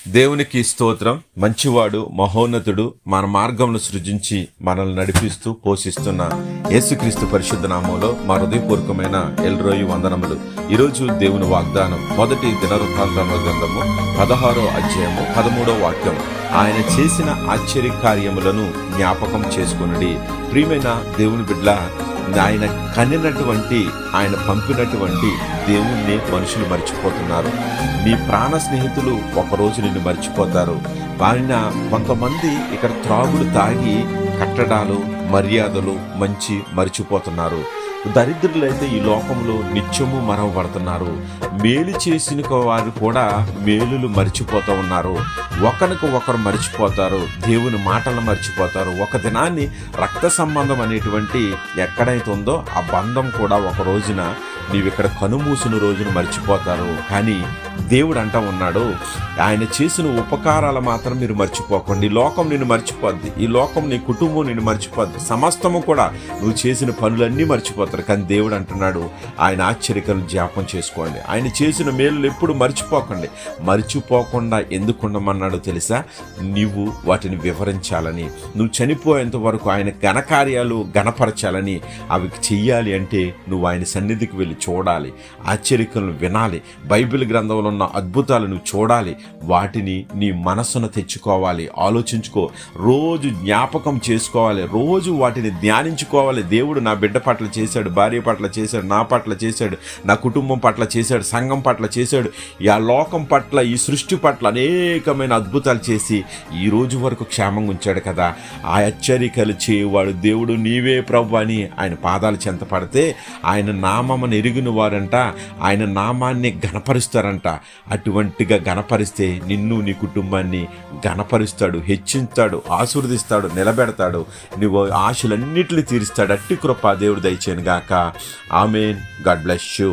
దేవునికి స్తోత్రం. మంచివాడు, మహోన్నతుడు, మన మార్గమును సృజించి మనల్ని నడిపిస్తూ పోషిస్తున్న యేసుక్రీస్తు పరిశుద్ధ నామంలో మా హృదయపూర్వకమైన ఎల్రోయి వందనములు. ఈరోజు దేవుని వాగ్దానం మొదటి దినవృత్తాంతముల గ్రంథము 16వ అధ్యాయము 13వ వాక్యం. ఆయన చేసిన ఆశ్చర్య కార్యములను జ్ఞాపకం చేసుకొనుడి. ప్రియమైన దేవుని బిడ్డ, ఆయన కనినటువంటి, ఆయన పంపినటువంటి దేవుణ్ణి మనుషులు మర్చిపోతున్నారు. నీ ప్రాణ స్నేహితులు ఒకరోజు నిన్ను మర్చిపోతారు. ఆయన కొంతమంది ఇక్కడ త్రాగుడు తాగి కట్టడాలు, మర్యాదలు మంచి మర్చిపోతున్నారు. దరిద్రులైతే ఈ లోకంలో నిత్యము మరవబడుతున్నారు. మేలు చేసిన వారు కూడా మేలులు మర్చిపోతూ ఉన్నారు. ఒకరికి ఒకరు మర్చిపోతారు, దేవుని మాటలు మర్చిపోతారు. ఒక దినాన్ని రక్త సంబంధం అనేటువంటి ఎక్కడైతే ఉందో ఆ బంధం కూడా ఒక రోజున నీవిక్కడ కనుమూసిన రోజున మర్చిపోతారు. కానీ దేవుడు అంటా ఉన్నాడు, ఆయన చేసిన ఉపకారాలు మాత్రం మీరు మర్చిపోకండి. ఈ లోకం నిన్ను మర్చిపోద్ది, ఈ లోకం నీ కుటుంబం నిన్ను మర్చిపోద్ది, సమస్తము కూడా నువ్వు చేసిన పనులన్నీ మర్చిపోతారు. కానీ దేవుడు అంటున్నాడు, ఆయన ఆశ్చర్యకరం జ్ఞాపం చేసుకోండి. ఆయన చేసిన మేలులు ఎప్పుడు మర్చిపోకండి. మర్చిపోకుండా ఎందుకు ఉండమన్నాడో తెలుసా? నువ్వు వాటిని వివరించాలని, నువ్వు చనిపోయేంత వరకు ఆయన ఘనకార్యాలు గణపరచాలని. అవి చెయ్యాలి అంటే నువ్వు ఆయన సన్నిధికి వెళ్ళి చూడాలి, ఆశ్చర్యకలను వినాలి, బైబిల్ గ్రంథంలో ఉన్న అద్భుతాలు నువ్వు చూడాలి. వాటిని నీ మనస్సును తెచ్చుకోవాలి, ఆలోచించుకో, రోజు జ్ఞాపకం చేసుకోవాలి, రోజు వాటిని ధ్యానించుకోవాలి. దేవుడు నా బిడ్డ పట్ల చేశాడు, భార్య పట్ల చేశాడు, నా పట్ల చేశాడు, నా కుటుంబం పట్ల చేశాడు, సంఘం పట్ల చేశాడు, ఆ లోకం పట్ల, ఈ సృష్టి పట్ల అనేకమైన అద్భుతాలు చేసి ఈ రోజు వరకు క్షేమంగా ఉంచాడు కదా. ఆ హెచ్చరికలు చేయవాడు దేవుడు నీవే ప్రభు అని ఆయన పాదాలు చెంత పడితే ఆయన నామమును ఎరిగిన వారంట ఆయన నామాన్ని గణపరుస్తారంట. అటువంటిగా గణపరిస్తే నిన్ను, నీ కుటుంబాన్ని గణపరుస్తాడు, హెచ్చించాడు, ఆశీర్వదిస్తాడు, నిలబెడతాడు, నువ్వు ఆశలన్నిటిని తీరుస్తాడు. అట్టి కృప దేవుడు దయచేయను గాక. ఆమేన్. God bless you.